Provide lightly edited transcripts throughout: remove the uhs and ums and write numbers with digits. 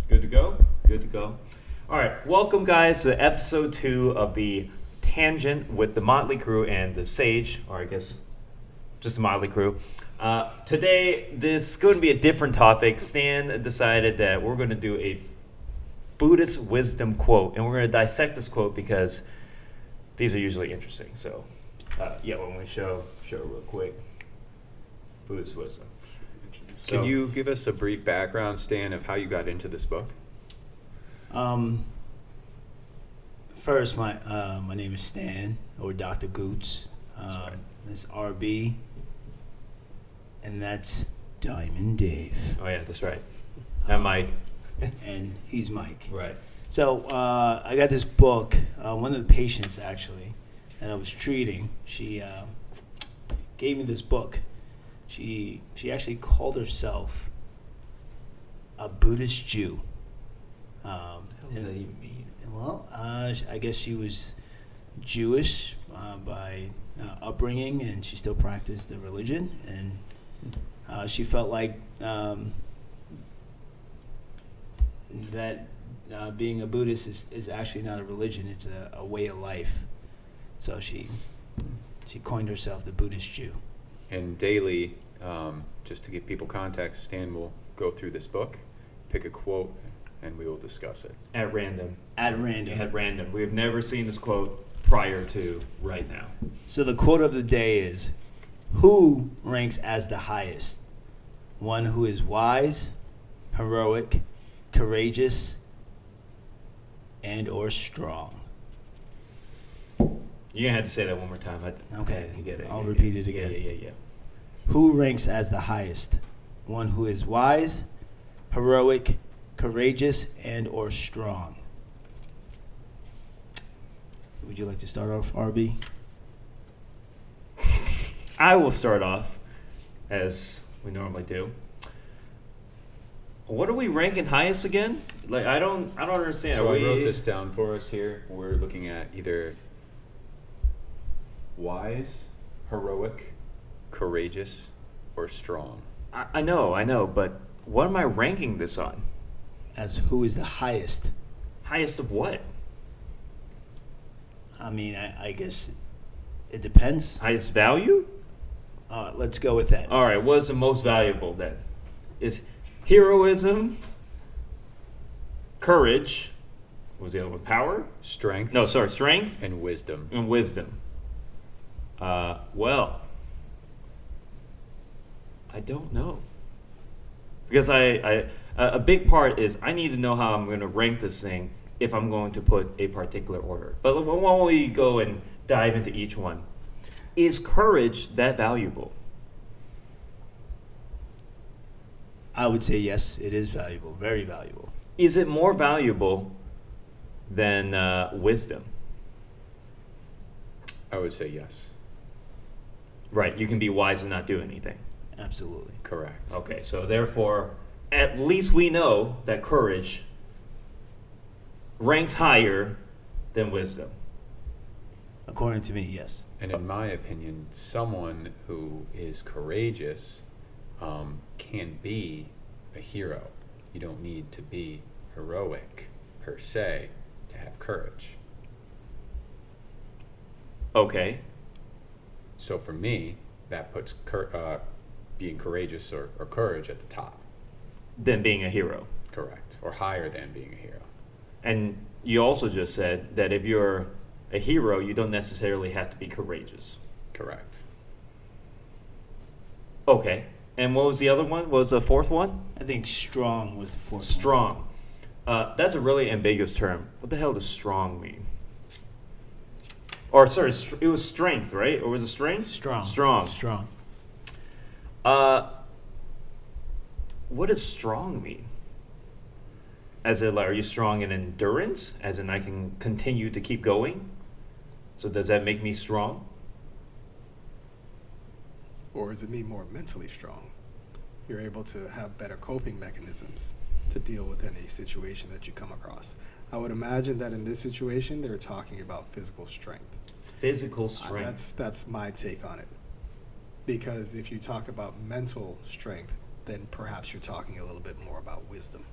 Good to go? Good to go. All right, welcome guys to episode 2 of the Tangent with the Motley crew and the Sage, or I guess just the Motley crew. Today, this is going to be a different topic. Stan decided that we're going to do a Buddhist wisdom quote, and we're going to dissect this quote because these are usually interesting. So, when we show real quick, Buddhist wisdom. Could you give us a brief background, Stan, of how you got into this book? First, my name is Stan, or Dr. Goots. Right. That's RB, and that's Diamond Dave. Oh yeah, that's right. And Mike. And he's Mike. Right. So I got this book. One of the patients, actually, that I was treating, she gave me this book. She actually called herself a Buddhist Jew. What does that even mean? Well, I guess she was Jewish by upbringing, and she still practiced the religion, and she felt like that being a Buddhist is actually not a religion; it's a way of life. So she coined herself the Buddhist Jew. And daily, just to give people context, Stan will go through this book, pick a quote, and we will discuss it. At random. At random. At random. We have never seen this quote prior to right now. So the quote of the day is, who ranks as the highest? One who is wise, heroic, courageous, and or strong. You're going to have to say that one more time. Okay. I get it. I'll repeat it again. Yeah. Who ranks as the highest? One who is wise, heroic, courageous, and or strong. Would you like to start off, RB? I will start off, as we normally do. What are we ranking highest again? Like I don't understand. So I wrote this down for us here. We're looking at either wise, heroic, courageous, or strong. I know, but what am I ranking this on? As who is the highest? Highest of what? I mean, I guess it depends. Highest value? Let's go with that. All right, what's the most valuable then? Is heroism, courage, what was the other one? Power? Strength. No, sorry, strength And wisdom. and wisdom. Well, I don't know. Because a big part is I need to know how I'm going to rank this thing if I'm going to put a particular order. But when we go and dive into each one, is courage that valuable? I would say yes, it is valuable, very valuable. Is it more valuable than wisdom? I would say yes. Right, you can be wise and not do anything. Absolutely. Correct. Okay, so therefore, at least we know that courage ranks higher than wisdom. According to me, yes. And in my opinion, someone who is courageous can be a hero. You don't need to be heroic per se to have courage. Okay. So for me, that puts being courageous or courage at the top. Than being a hero. Correct. Or higher than being a hero. And you also just said that if you're a hero, you don't necessarily have to be courageous. Correct. Okay. And what was the other one? What was the fourth one? I think strong was the fourth one. Strong. That's a really ambiguous term. What the hell does strong mean? Or, sorry, it was strength, right? Or was it strength? Strong. Strong. What does strong mean? As in, like, are you strong in endurance? As in, I can continue to keep going? So does that make me strong? Or does it mean more mentally strong? You're able to have better coping mechanisms to deal with any situation that you come across. I would imagine that in this situation, they're talking about physical strength. Physical strength. That's my take on it. Because if you talk about mental strength, then perhaps you're talking a little bit more about wisdom.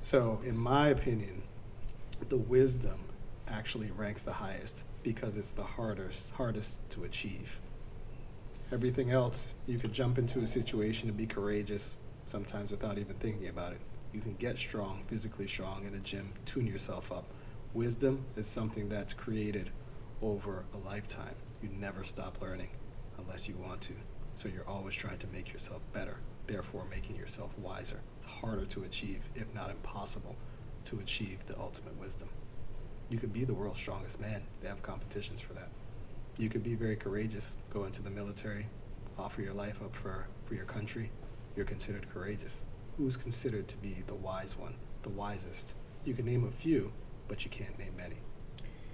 So, in my opinion, the wisdom actually ranks the highest because it's the hardest to achieve. Everything else, you could jump into a situation and be courageous, sometimes without even thinking about it. You can get strong, physically strong in the gym, tune yourself up. Wisdom is something that's created over a lifetime. You never stop learning unless you want to. So you're always trying to make yourself better, therefore making yourself wiser. It's harder to achieve, if not impossible, to achieve the ultimate wisdom. You could be the world's strongest man. They have competitions for that. You could be very courageous, go into the military, offer your life up for your country. You're considered courageous. Who's considered to be the wise one, the wisest? You can name a few, but you can't name many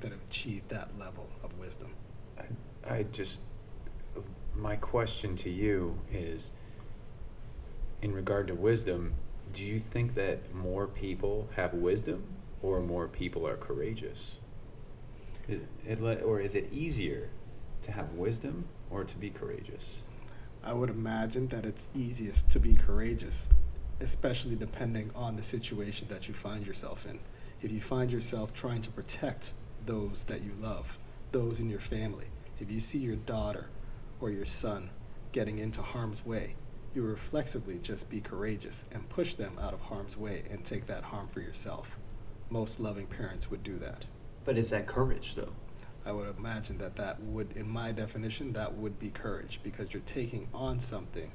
that have achieved that level of wisdom. My question to you is, in regard to wisdom, do you think that more people have wisdom or more people are courageous? Or is it easier to have wisdom or to be courageous? I would imagine that it's easiest to be courageous, especially depending on the situation that you find yourself in. If you find yourself trying to protect those that you love, those in your family, if you see your daughter or your son getting into harm's way, you reflexively just be courageous and push them out of harm's way and take that harm for yourself. Most loving parents would do that. But is that courage, though? I would imagine that would, in my definition, that would be courage, because you're taking on something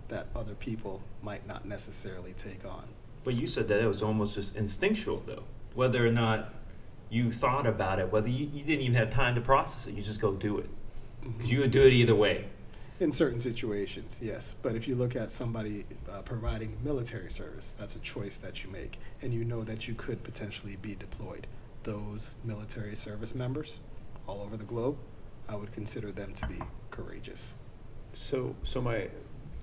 that other people might not necessarily take on. But you said that it was almost just instinctual, though. Whether or not you thought about it, whether you didn't even have time to process it, you just go do it. Mm-hmm. You would do it either way. In certain situations, yes. But if you look at somebody providing military service, that's a choice that you make, and you know that you could potentially be deployed. Those military service members all over the globe, I would consider them to be courageous. So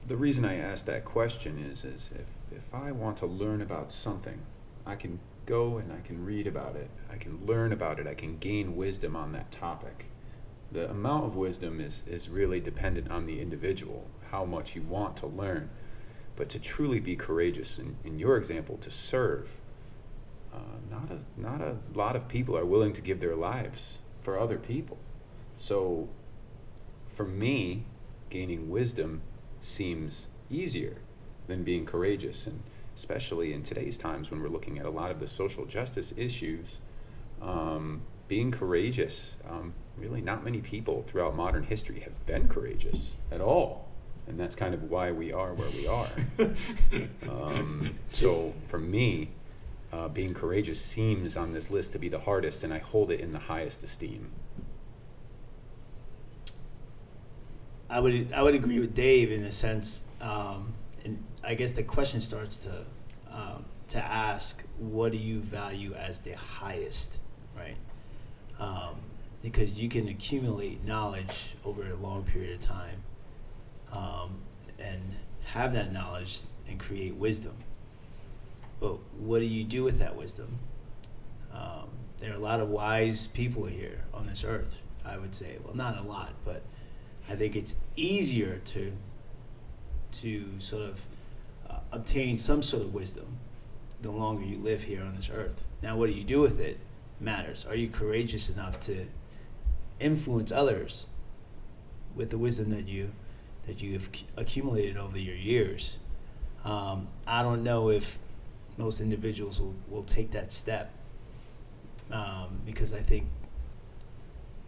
the reason I asked that question is if I want to learn about something, I can go and I can read about it, I can learn about it, I can gain wisdom on that topic. The amount of wisdom is really dependent on the individual, how much you want to learn. But to truly be courageous, in your example, to serve, not a lot of people are willing to give their lives for other people. So for me, gaining wisdom seems easier than being courageous, and especially in today's times when we're looking at a lot of the social justice issues, being courageous, really not many people throughout modern history have been courageous at all, and that's kind of why we are where we are. So for me, being courageous seems on this list to be the hardest, and I hold it in the highest esteem. I would agree with Dave in a sense, and I guess the question starts to ask, what do you value as the highest, right? Because you can accumulate knowledge over a long period of time, and have that knowledge and create wisdom. But what do you do with that wisdom? There are a lot of wise people here on this earth, I would say. Well, not a lot, but I think it's easier to sort of obtain some sort of wisdom the longer you live here on this earth. Now, what do you do with it matters. Are you courageous enough to influence others with the wisdom that you have accumulated over your years? I don't know if most individuals will take that step, because I think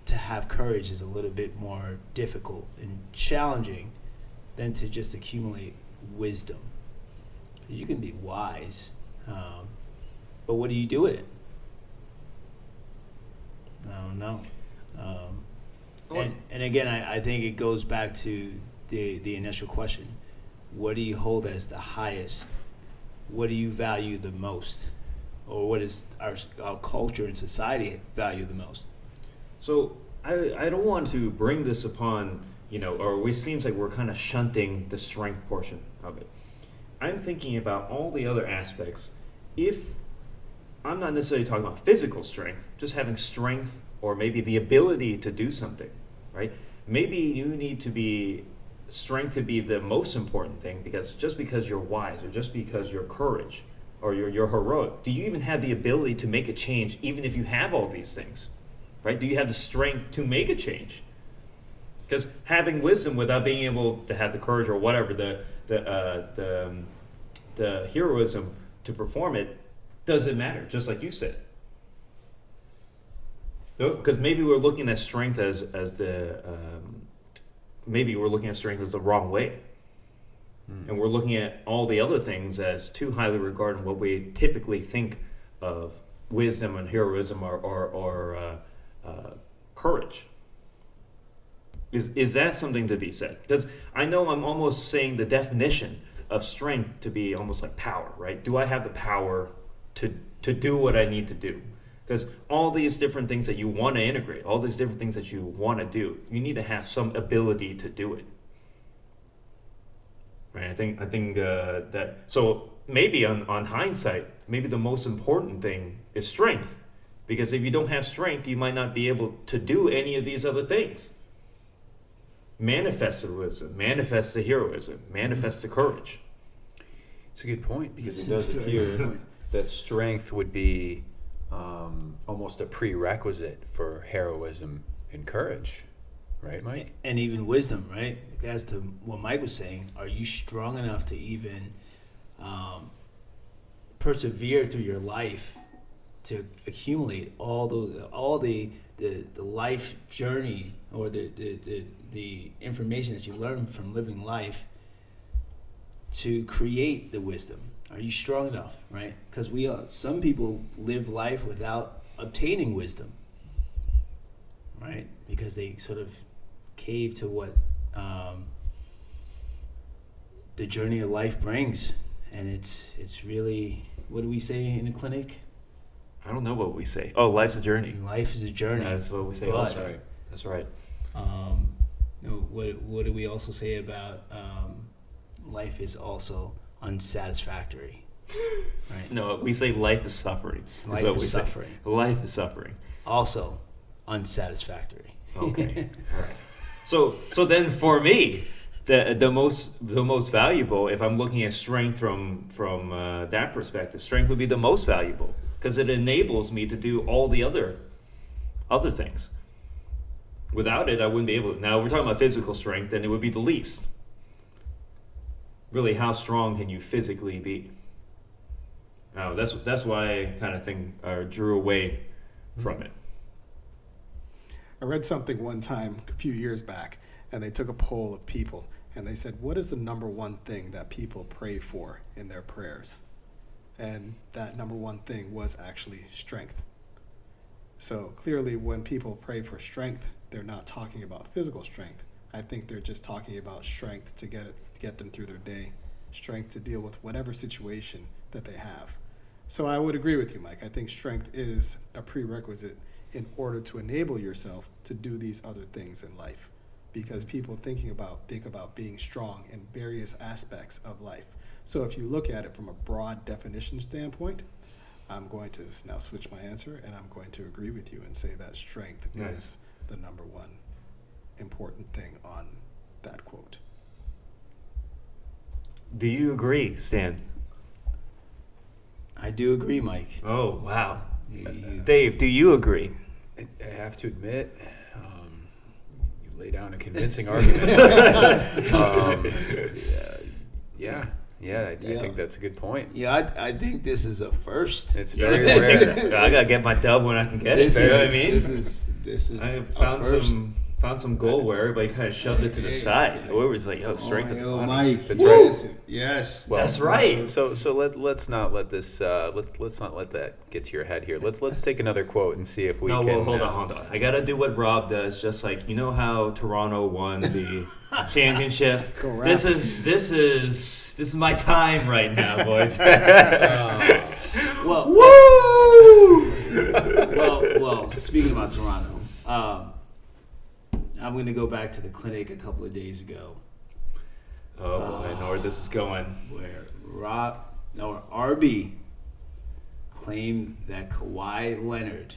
to have courage is a little bit more difficult and challenging than to just accumulate wisdom. You can be wise, but what do you do with it? I don't know. And again, I think it goes back to the initial question. What do you hold as the highest? What do you value the most? Or what does our culture and society value the most? So I don't want to bring this upon, or it seems like we're kind of shunting the strength portion of it. I'm thinking about all the other aspects. If I'm not necessarily talking about physical strength, just having strength or maybe the ability to do something, right? Maybe you need to be strength to be the most important thing, because just because you're wise or just because you're courage or you're heroic, do you even have the ability to make a change even if you have all these things? Right? Do you have the strength to make a change? Because having wisdom without being able to have the courage or whatever, the heroism to perform it, doesn't matter, just like you said. Because maybe we're looking at strength as the wrong way. And we're looking at all the other things as too highly regarded what we typically think of wisdom and heroism or courage. Is that something to be said? Because I know I'm almost saying the definition of strength to be almost like power, right? Do I have the power to do what I need to do? Because all these different things that you want to integrate, all these different things that you want to do, you need to have some ability to do it. Right? I think that so maybe on hindsight, maybe the most important thing is strength, because if you don't have strength, you might not be able to do any of these other things. Manifest the wisdom, manifest the heroism, manifest the courage. It's a good point, because it does appear that strength would be almost a prerequisite for heroism and courage. Right, Mike? And even wisdom, right? As to what Mike was saying, are you strong enough to even persevere through your life to accumulate all the life journey or the information that you learn from living life to create the wisdom? Are you strong enough, right? Because some people live life without obtaining wisdom, right? Because they sort of cave to what the journey of life brings, and it's really, what do we say in the clinic? I don't know what we say. Oh, life's a journey. Life is a journey. That's what we say. But, That's right. That's right. What do we also say about life is also unsatisfactory? Right? No, we say life is suffering. Life is suffering. Life is suffering. Also unsatisfactory. Okay. All right. So then for me, the most valuable, if I'm looking at strength from that perspective, strength would be the most valuable, because it enables me to do all the other things. Without it, I wouldn't be able to. Now, if we're talking about physical strength, then it would be the least. Really, how strong can you physically be? Now, that's why I kind of think drew away from it. I read something one time a few years back, and they took a poll of people, and they said, what is the number one thing that people pray for in their prayers? And that number one thing was actually strength. So clearly, when people pray for strength, they're not talking about physical strength. I think they're just talking about strength to get them through their day, strength to deal with whatever situation that they have. So I would agree with you, Mike. I think strength is a prerequisite in order to enable yourself to do these other things in life, because people think about being strong in various aspects of life. So if you look at it from a broad definition standpoint, I'm going to now switch my answer, and I'm going to agree with you and say that strength is the number one important thing on that quote. Do you agree, Stan? I do agree, Mike. Oh, wow. Dave, do you agree? I have to admit, you lay down a convincing argument. I think that's a good point. Yeah, I think this is a first. It's very rare. I gotta get my dub when I can get it. You know what I mean? This is. I found some goal where everybody kind of shoved it to the side. Whoever was like, "Yo, strength at the bottom." Mike. That's right. Yes. Well, that's right. So let's not let this let's not let that get to your head here. Let's take another quote and see if we can. No, hold on. I gotta do what Rob does. Just like, you know how Toronto won the championship. This is my time right now, boys. Well. Speaking about Toronto, I'm going to go back to the clinic a couple of days ago. Oh, I know where this is going. Where RB claimed that Kawhi Leonard,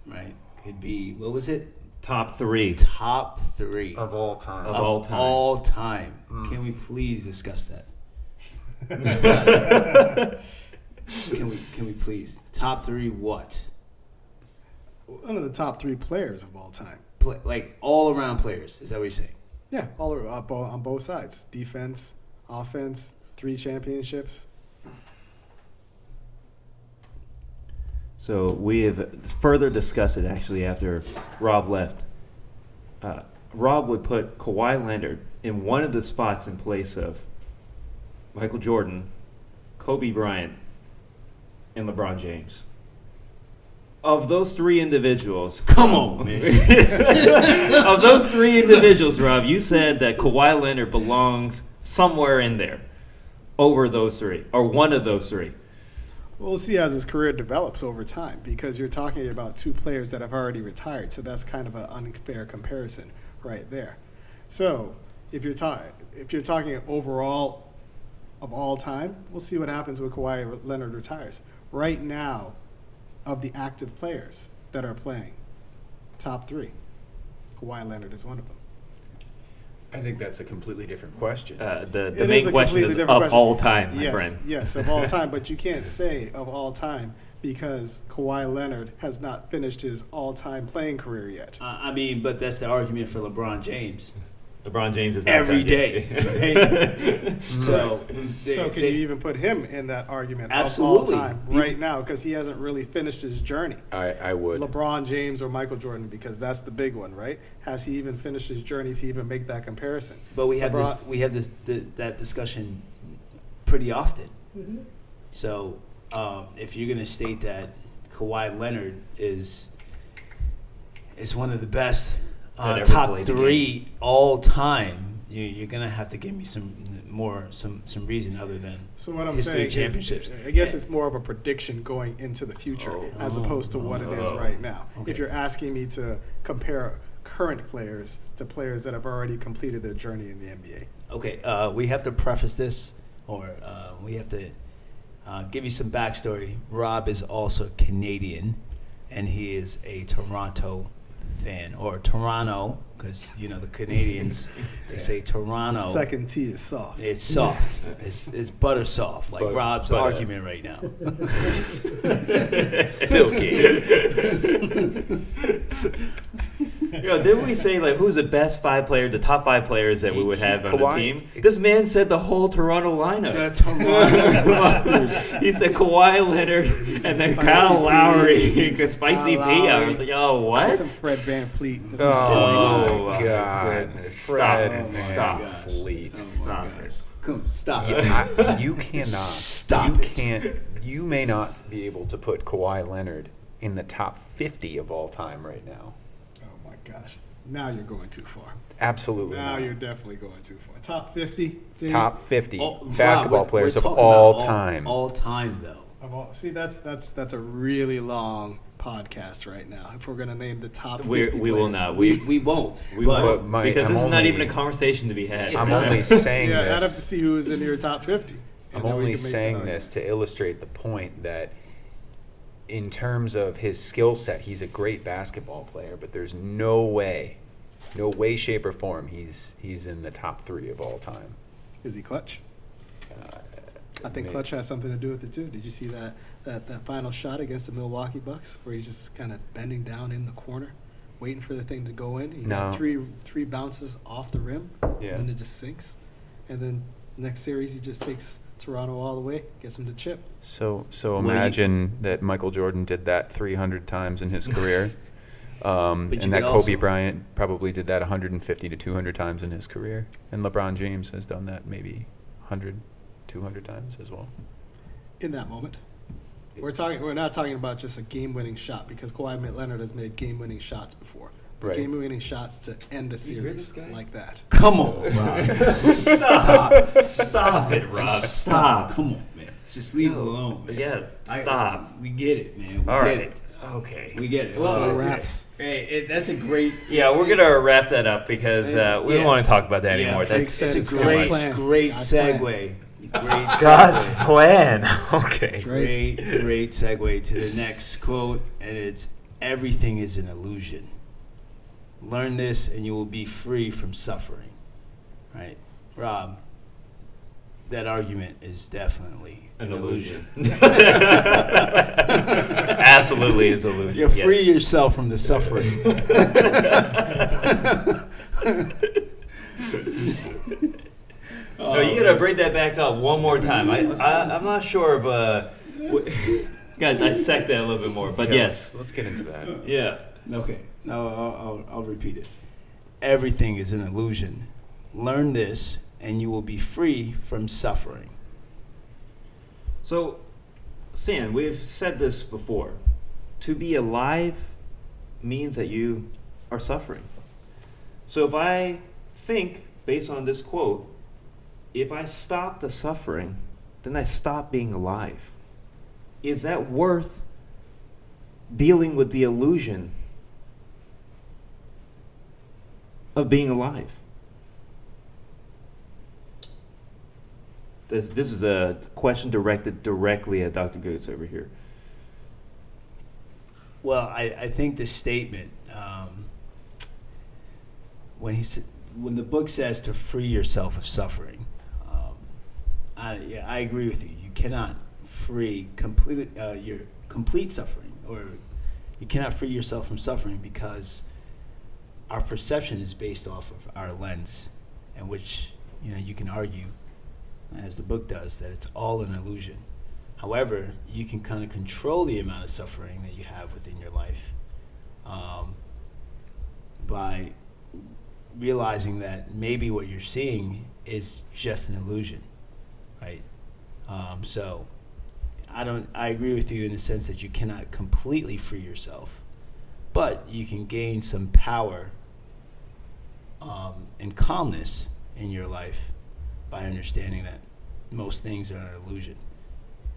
right, could be, what was it? Top three of all time. Of all time. Can we please discuss that? please. Top 3 what? One of the top 3 players of all time. Like all around players. Is that what you're saying? Yeah, all on both sides. Defense, offense, 3 championships. So we have further discussed it actually after Rob left. Rob would put Kawhi Leonard in one of the spots in place of Michael Jordan, Kobe Bryant, and LeBron James. Of those 3 individuals... Come on, man. Of those 3 individuals, Rob, you said that Kawhi Leonard belongs somewhere in there over those 3, or one of those 3. We'll see as his career develops over time, because you're talking about 2 players that have already retired, so that's kind of an unfair comparison right there. So if you're talking overall of all time, we'll see what happens when Kawhi Leonard retires. Right now, of the active players that are playing, top 3, Kawhi Leonard is one of them. I think that's a completely different question. The main question is of all time, my friend. Yes, of all time. But you can't say of all time because Kawhi Leonard has not finished his all-time playing career yet. I mean, but that's the argument for LeBron James. LeBron James is not Every done yet. day. Right? So Can you even put him in that argument absolutely. of all time right now? Because he hasn't really finished his journey. I would. LeBron James or Michael Jordan, because that's the big one, right? Has he even finished his journey to even make that comparison? But we have that discussion pretty often. Mm-hmm. So if you're going to state that Kawhi Leonard is one of the best top 3 all time, you're going to have to give me some reason other than so what I'm his saying 3 championships. I guess it's more of a prediction going into the future as opposed to what it is right now. Okay. If you're asking me to compare current players to players that have already completed their journey in the NBA. Okay, we have to preface this, or we have to give you some backstory. Rob is also Canadian, and he is a Toronto fan, or Toronto, because the Canadians they say Toronto. The second T is soft. It's soft. It's butter soft, like Rob's butter. argument right now. Silky. Didn't we say who's the best 5 player, the top 5 players that we would have on the Kawhi- team? This man said the whole Toronto lineup. The Toronto Raptors. He said Kawhi Leonard and then Kyle Lowry, Spicy P. I was like, oh, what? Some Fred VanVleet. That's Oh, my Oh, my my God. goodness. Fred Stop. VanVleet. Stop it. Come, stop it. You cannot. Stop you it. Can't. You may not be able to put Kawhi Leonard in the top 50 of all time right now. Oh my gosh! Now you're going too far. Absolutely. Now not. you're definitely going too far. Top 50. Dave? Top 50 Oh, basketball Rob, we're players of talking all about time. All time, though. See, that's a really long podcast right now. If we're gonna name the top 50 We will players. not. We won't. We but won't. Mike, Because this I'm is not only- even a conversation to be had. It's I'm not. only saying Yeah, this. I'd have to see who's in your top 50. I'm and then we only can make saying that this argument. to illustrate the point that in terms of his skill set, he's a great basketball player, but there's no way, shape, or form he's in the top 3 of all time. Is he clutch? I think maybe. clutch has something to do with it too. Did you see that final shot against the Milwaukee Bucks where he's just kind of bending down in the corner, waiting for the thing to go in? He got No. three bounces off the rim, Yeah. and then it just sinks. And then next series he just takes Toronto all the way, gets him to chip. So imagine that Michael Jordan did that 300 times in his career, and you that could Kobe also- Bryant probably did that 150 to 200 times in his career, and LeBron James has done that maybe 100, 200 times as well. In that moment, we're not talking about just a game-winning shot because Kawhi Leonard has made game-winning shots before. But Right. Game-winning shots to end a You hear this series guy? like that. Come on, Rob. Stop. Stop it, Rob. Stop. Come on, man. Just leave it alone, man. Yeah, stop. We get it, man. We All get right. it. Okay. We get it. No okay. wraps. Hey, that's a great. Yeah, we're going to wrap that up because we don't Yeah. want to talk about that Yeah, anymore. makes That's sense. It's a God's great, plan. great God's plan. segue. Great God's segue. plan. Okay. Great segue to the next quote, and it's everything is an illusion. Learn this, and you will be free from suffering. Right, Rob? That argument is definitely An illusion. Absolutely, it's an illusion. You free yes. yourself from the suffering. No, you gotta break that back up one more time. I'm not sure if gotta dissect that a little bit more, but Okay, yes, let's get into that. yeah. Okay, now I'll repeat it. Everything is an illusion. Learn this, and you will be free from suffering. So, Stan, we've said this before. To be alive means that you are suffering. So if I think, based on this quote, if I stop the suffering, then I stop being alive. Is that worth dealing with the illusion of being alive? This is a question directed directly at Dr. Goods over here. Well, I think the statement when the book says to free yourself of suffering, I agree with you. You cannot free your complete suffering, or you cannot free yourself from suffering, because our perception is based off of our lens, in which you can argue, as the book does, that it's all an illusion. However, you can kind of control the amount of suffering that you have within your life by realizing that maybe what you're seeing is just an illusion, right? So I agree with you in the sense that you cannot completely free yourself, but you can gain some power and calmness in your life by understanding that most things are an illusion.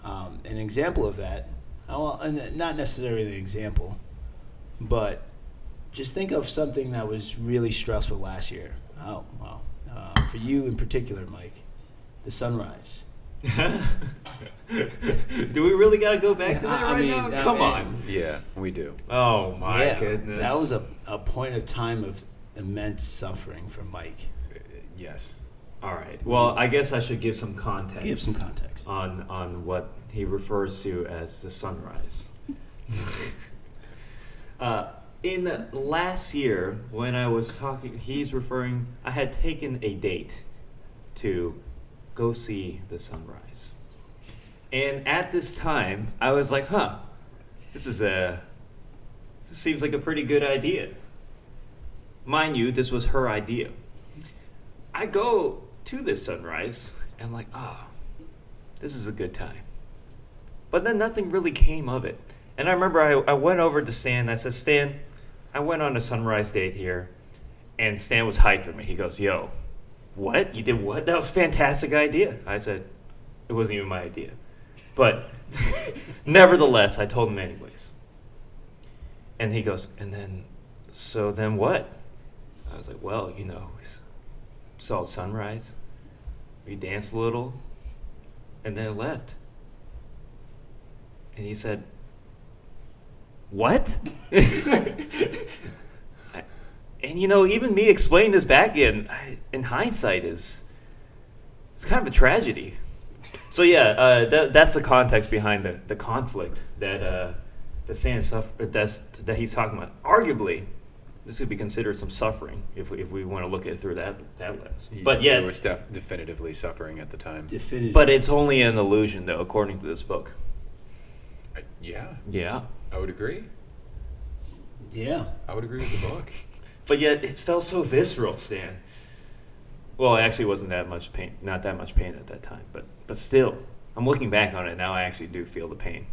An example of that, not necessarily an example, but just think of something that was really stressful last year. Oh, wow. For you in particular, Mike, the sunrise. Do we really got to go back to that now? Come on. Yeah, we do. Oh, my Yeah, goodness. that was a point of time of immense suffering for Mike. Yes. All right. Well, I guess I should give some context. Give some context. On what he refers to as the sunrise. In last year, when I was talking, I had taken a date to go see the sunrise. And at this time, I was like, this seems like a pretty good idea. Mind you, this was her idea. I go to this sunrise, and I'm like, this is a good time. But then nothing really came of it. And I remember I went over to Stan, and I said, Stan, I went on a sunrise date here, and Stan was hyped for me. He goes, yo, what? You did what? That was a fantastic idea. I said, it wasn't even my idea. But nevertheless, I told him anyways. And he goes, so then what? I was like, well, we saw the sunrise, we danced a little, and then left. And he said, what? And even me explaining this back in hindsight it's kind of a tragedy. So yeah, that's the context behind the conflict that he's talking about. Arguably, this could be considered some suffering if we want to look at it through that lens. But He was definitively suffering at the time. But it's only an illusion, though, according to this book. Yeah. Yeah. I would agree. Yeah. I would agree with the book. But yet it felt so visceral, Stan. Well, it actually wasn't that much pain, not that much pain at that time, but still, I'm looking back on it now. I actually do feel the pain.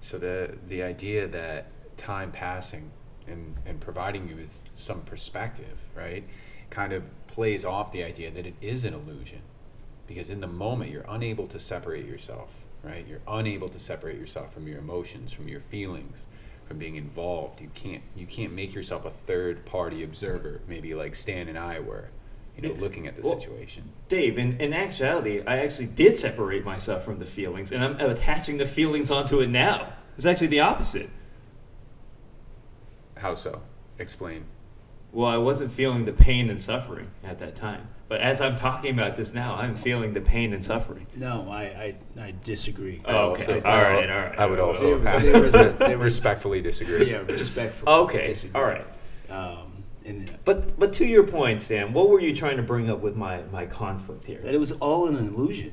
So the idea that time passing and providing you with some perspective, right, kind of plays off the idea that it is an illusion, because in the moment you're unable to separate yourself, right? You're unable to separate yourself from your emotions, from your feelings, from being involved. You can't make yourself a third party observer, maybe like Stan and I were, looking at the situation. Dave, in actuality, I actually did separate myself from the feelings, and I'm attaching the feelings onto it now. It's actually the opposite. How so? Explain. Well, I wasn't feeling the pain and suffering at that time. But as I'm talking about this now, I'm feeling the pain and suffering. No, I disagree. Oh, okay. All right. I would also have There was to respectfully disagree. Yeah, respectfully. Okay. Disagree. All right. And But to your point, Sam, what were you trying to bring up with my conflict here? that it was all an illusion.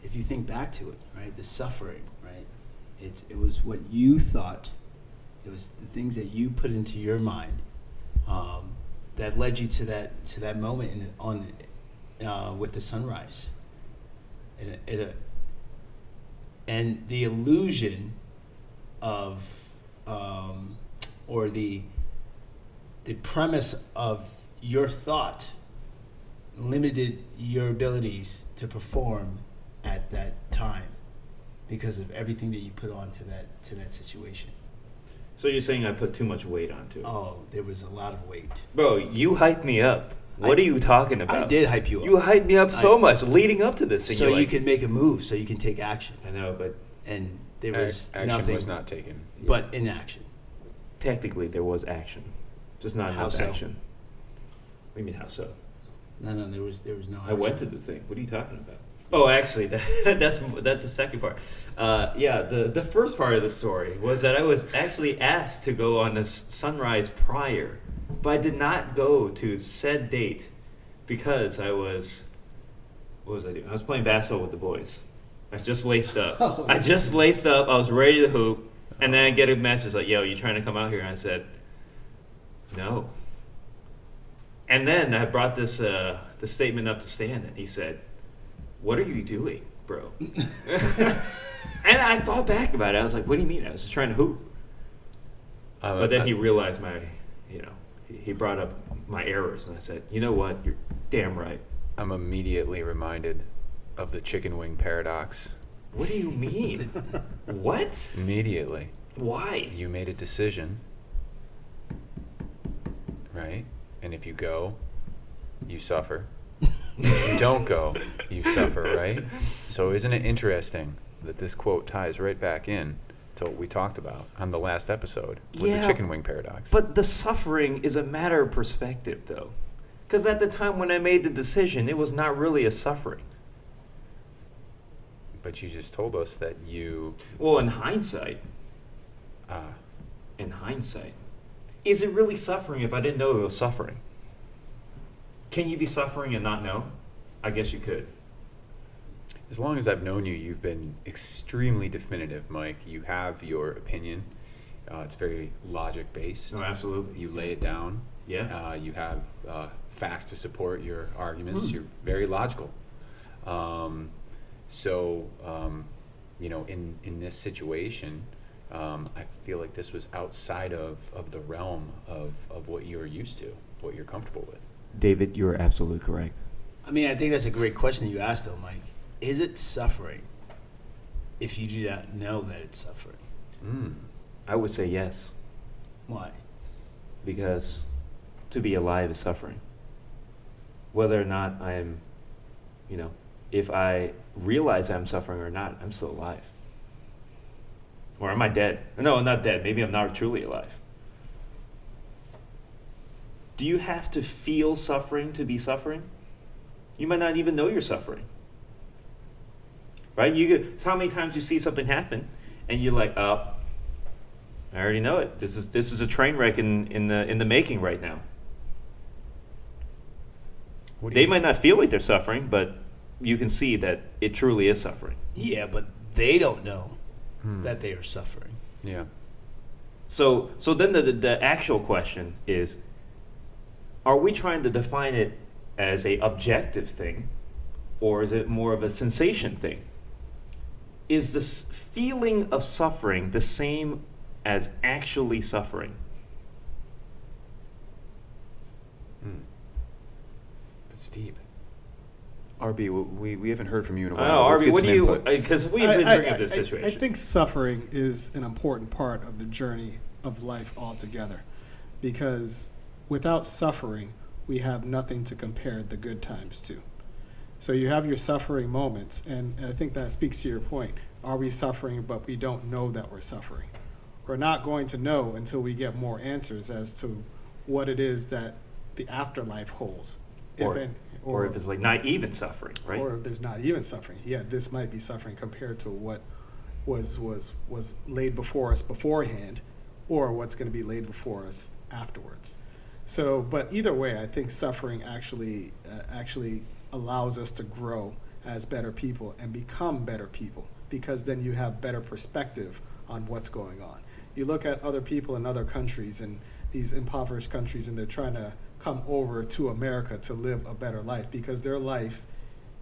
If you think back to it, right? The suffering, right? It was what you thought. It was the things that you put into your mind that led you to that moment with the sunrise. And the illusion of or the premise of your thought limited your abilities to perform at that time because of everything that you put onto that situation. So you're saying I put too much weight onto it? Oh, there was a lot of weight. Bro, you hyped me up. What are you talking about? I did hype you up. You hyped me up so much leading up to this thing. So You're you like, could make a move, so you can take action. I know, but And there was Action nothing was not taken. but inaction. technically there was action, just not How enough so? action. What do you mean how so? No, there was no action. I went to the thing. What are you talking about? Oh, actually, that's the second part. Yeah, the first part of the story was that I was actually asked to go on this sunrise prior, but I did not go to said date because I was. What was I doing? I was playing basketball with the boys. I just laced up. Oh, I just laced up. I was ready to hoop, and then I get a message like, "Yo, you trying to come out here?" And I said, "No." And then I brought this the statement up to Stan, and he said, "What are you doing, bro?" And I thought back about it. I was like, "What do you mean?" I was just trying to hoop. But then he realized he brought up my errors, and I said, "You know what? You're damn right." I'm immediately reminded of the chicken wing paradox. What do you mean? What? Immediately. Why? You made a decision, right? And if you go, you suffer. If you don't go, you suffer, right? So isn't it interesting that this quote ties right back in to what we talked about on the last episode with the chicken wing paradox? But the suffering is a matter of perspective, though. Because at the time when I made the decision, it was not really a suffering. But you just told us that you... Well, in hindsight, is it really suffering if I didn't know it was suffering? Can you be suffering and not know? I guess you could. As long as I've known you, you've been extremely definitive, Mike. You have your opinion. It's very logic-based. No, absolutely. You lay it down. Yeah. You have facts to support your arguments. You're very logical. In this situation, I feel like this was outside of the realm of what you're used to, what you're comfortable with. David, you're absolutely correct. I mean, I think that's a great question you asked, though, Mike. Is it suffering if you do not know that it's suffering? I would say yes, Why? because to be alive is suffering. Whether or not I'm, if I realize I'm suffering or not, I'm still alive. Or am I dead? No, I'm not dead. Maybe I'm not truly alive. Do you have to feel suffering to be suffering? You might not even know you're suffering. Right? So how many times you see something happen and you're like, I already know it. This is a train wreck in the making right now. They might not feel like they're suffering, but you can see that it truly is suffering. Yeah, but they don't know that they are suffering. Yeah. So then the actual question is, are we trying to define it as a objective thing, or is it more of a sensation thing? Is this feeling of suffering the same as actually suffering? That's deep. RB, we haven't heard from you in a while. Oh, Let's RB, get what some do you? input. Because we've been bringing up this situation. I think suffering is an important part of the journey of life altogether, because without suffering, we have nothing to compare the good times to. So you have your suffering moments, and I think that speaks to your point. Are we suffering, but we don't know that we're suffering? We're not going to know until we get more answers as to what it is that the afterlife holds. Or if it's like not even suffering, right? Or if there's not even suffering. Yeah, this might be suffering compared to what was laid before us beforehand, or what's going to be laid before us afterwards. So, but either way, I think suffering actually allows us to grow as better people and become better people, because then you have better perspective on what's going on. You look at other people in other countries, and these impoverished countries, and they're trying to come over to America to live a better life because their life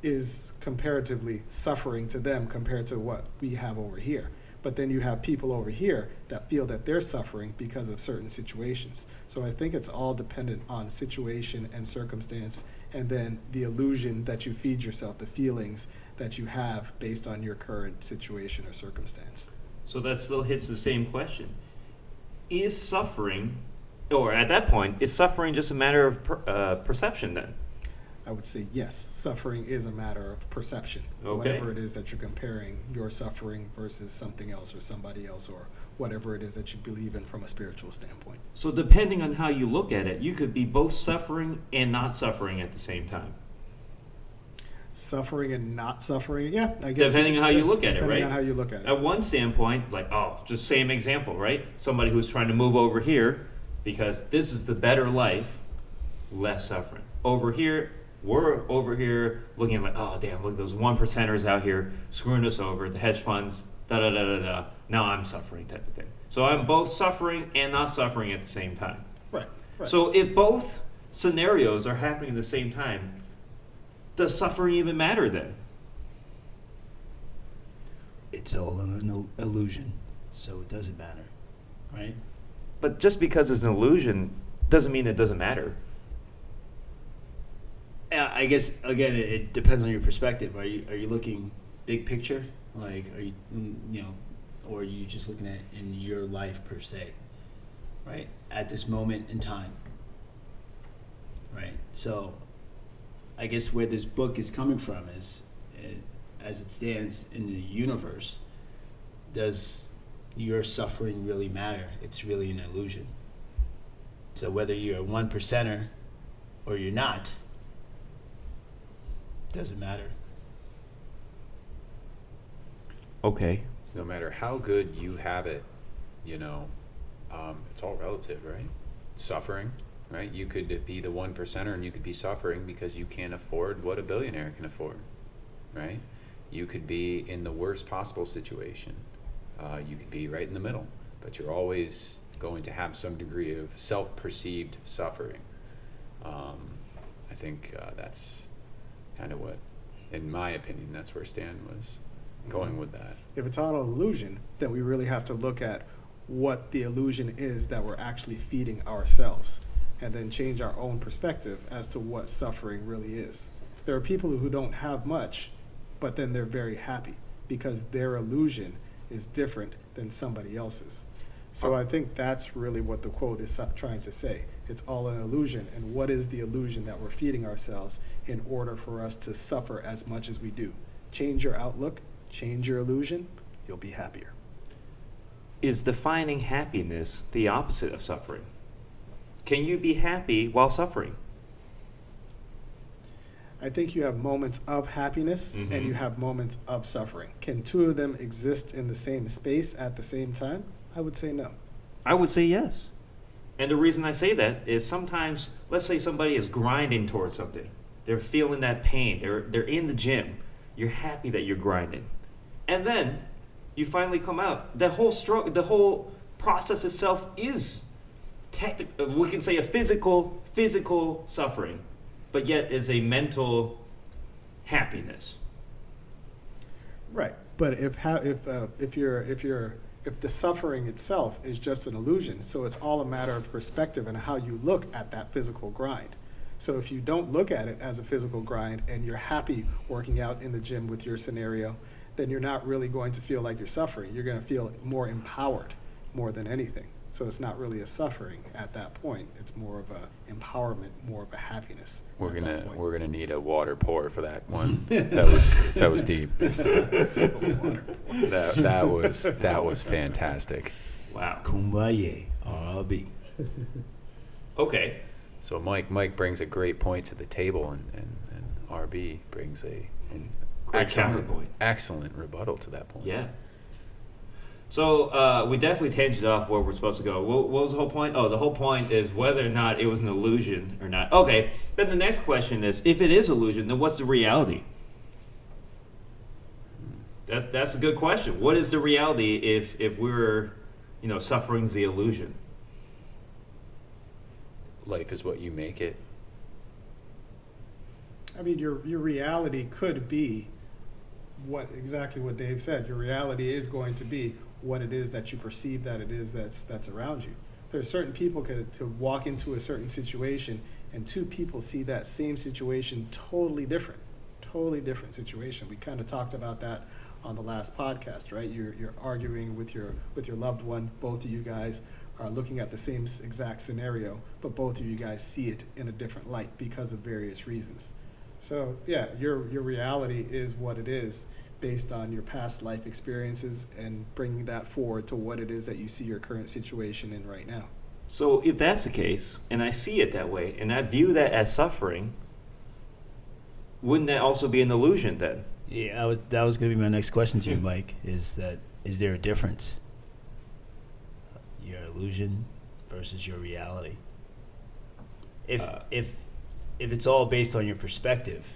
is comparatively suffering to them compared to what we have over here. But then you have people over here that feel that they're suffering because of certain situations. So I think it's all dependent on situation and circumstance, and then the illusion that you feed yourself, the feelings that you have based on your current situation or circumstance. So that still hits the same question. Is suffering, or at that point, is suffering just a matter of perception then? I would say yes, suffering is a matter of perception. Okay. Whatever it is that you're comparing your suffering versus something else or somebody else, or whatever it is that you believe in from a spiritual standpoint. So depending on how you look at it, you could be both suffering and not suffering at the same time. Suffering and not suffering, yeah, I guess. Depending on how you look at it, right? Depending on how you look at it. At one standpoint, like, just same example, right? Somebody who's trying to move over here because this is the better life, less suffering. Over here, we're over here looking at like, oh, damn, look at those 1%ers out here screwing us over, the hedge funds, da-da-da-da-da. Now I'm suffering type of thing. So I'm both suffering and not suffering at the same time. Right. So if both scenarios are happening at the same time, does suffering even matter then? It's all an illusion, so it doesn't matter, right? But just because it's an illusion doesn't mean it doesn't matter. I guess again, it depends on your perspective. Are you looking big picture, like are you or are you just looking at it in your life per se, right? At this moment in time, right? So, I guess where this book is coming from is, as it stands in the universe, does your suffering really matter? It's really an illusion. So whether you're a 1%er or you're not, doesn't matter. Okay. No matter how good you have it, it's all relative, right? Suffering, right? You could be the 1%er and you could be suffering because you can't afford what a billionaire can afford, right? You could be in the worst possible situation. You could be right in the middle, but you're always going to have some degree of self-perceived suffering. I think that's kind of what, in my opinion, that's where Stan was going with that. If it's all an illusion, then we really have to look at what the illusion is that we're actually feeding ourselves, and then change our own perspective as to what suffering really is. There are people who don't have much, but then they're very happy because their illusion is different than somebody else's. So I think that's really what the quote is trying to say. It's all an illusion, and what is the illusion that we're feeding ourselves in order for us to suffer as much as we do? Change your outlook, change your illusion, you'll be happier. Is defining happiness the opposite of suffering? Can you be happy while suffering? I think you have moments of happiness and you have moments of suffering. Can two of them exist in the same space at the same time? I would say no. I would say yes. And the reason I say that is sometimes, let's say somebody is grinding towards something. They're feeling that pain. They're in the gym. You're happy that you're grinding. And then you finally come out. The whole process itself is we can say a physical suffering, but yet is a mental happiness. Right. But if the suffering itself is just an illusion, so it's all a matter of perspective and how you look at that physical grind. So if you don't look at it as a physical grind and you're happy working out in the gym with your scenario, then you're not really going to feel like you're suffering. You're going to feel more empowered more than anything. So it's not really a suffering at that point. It's more of a empowerment, more of a happiness. We're gonna need a water pour for that one. That was deep. That was fantastic. Wow. Kumbaya, RB. Okay. So Mike brings a great point to the table, and RB brings an Great counterpoint. excellent rebuttal to that point. Yeah. So we definitely tangent off where we're supposed to go. What was the whole point? Oh, the whole point is whether or not it was an illusion or not. Okay, then the next question is, if it is illusion, then what's the reality? That's a good question. What is the reality if we're, suffering's the illusion? Life is what you make it. I mean, your reality could be exactly what Dave said. Your reality is going to be what it is that you perceive that it is that's around you. There are certain people to walk into a certain situation, and two people see that same situation totally different situation. We kind of talked about that on the last podcast, right? You're arguing with your loved one. Both of you guys are looking at the same exact scenario, but both of you guys see it in a different light because of various reasons. So yeah, your reality is what it is based on your past life experiences and bringing that forward to what it is that you see your current situation in right now. So if that's the case, and I see it that way, and I view that as suffering, wouldn't that also be an illusion then? Yeah, that was going to be my next question to you, Mike. Is there a difference? Your illusion versus your reality. If it's all based on your perspective.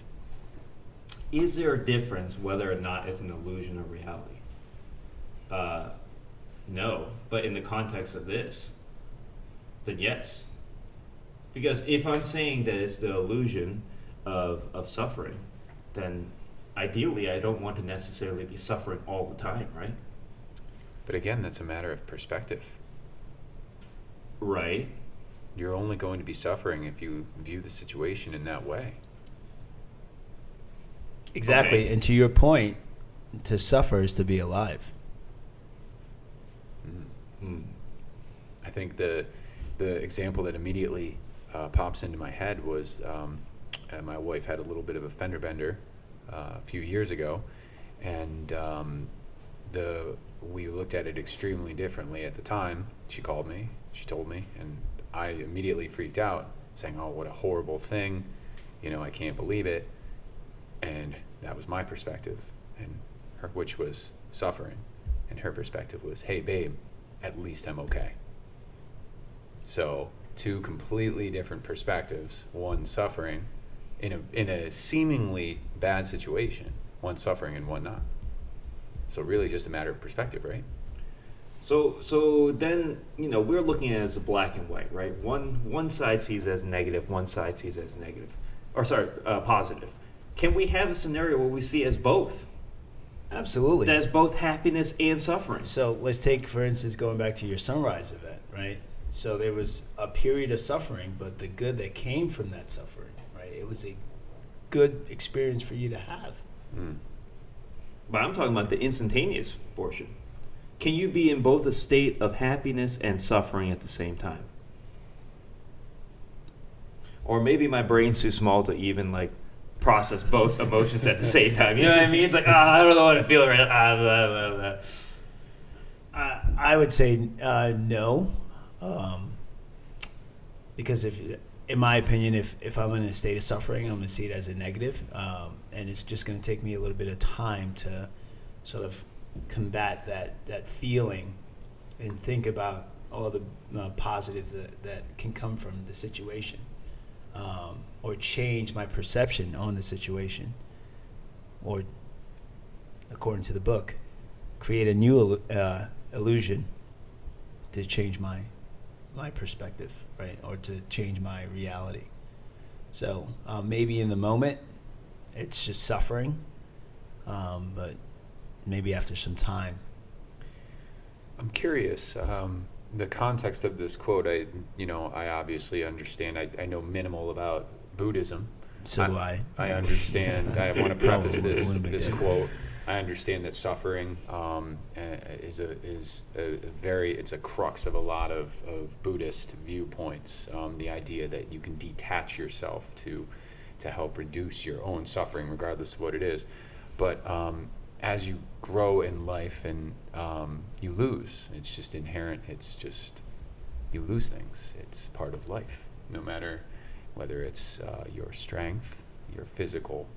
Is there a difference whether or not it's an illusion or reality? No, but in the context of this, then yes. Because if I'm saying that it's the illusion of suffering, then ideally I don't want to necessarily be suffering all the time, right? But again, that's a matter of perspective. Right. You're only going to be suffering if you view the situation in that way. Exactly. Okay. And to your point, to suffer is to be alive. I think the example that immediately pops into my head was my wife had a little bit of a fender bender a few years ago, and we looked at it extremely differently at the time. She called me, she told me, and I immediately freaked out, saying, "Oh, what a horrible thing! I can't believe it." And that was my perspective, which was suffering, and her perspective was, "Hey, babe, at least I'm okay." So two completely different perspectives. One suffering in a seemingly bad situation, one suffering and one not. So really, just a matter of perspective, right? So then, we're looking at it as a black and white, right? One side sees it as negative, one side sees it as negative. Positive. Can we have a scenario where we see it as both? Absolutely. That is both happiness and suffering. So let's take, for instance, going back to your sunrise event, right? So there was a period of suffering, but the good that came from that suffering, right? It was a good experience for you to have. But I'm talking about the instantaneous portion. Can you be in both a state of happiness and suffering at the same time? Or maybe my brain's too small to even process both emotions at the same time. You know what I mean? It's like, I don't know what I feel right now. Blah, blah, blah. I would say no, because in my opinion, if I'm in a state of suffering, I'm going to see it as a negative, and it's just going to take me a little bit of time to sort of combat that feeling and think about all the positives that can come from the situation, or change my perception on the situation, or according to the book, create a new illusion to change my perspective, right, or to change my reality. So maybe in the moment it's just suffering, but maybe after some time. I'm curious. The context of this quote, I obviously understand. I know minimal about Buddhism. So do I. I understand. I want to preface this good. quote. I understand that suffering is a crux of a lot of Buddhist viewpoints. The idea that you can detach yourself to help reduce your own suffering, regardless of what it is. But as you grow in life and you lose, it's just inherent. It's just you lose things. It's part of life. No matter whether it's your strength, your physical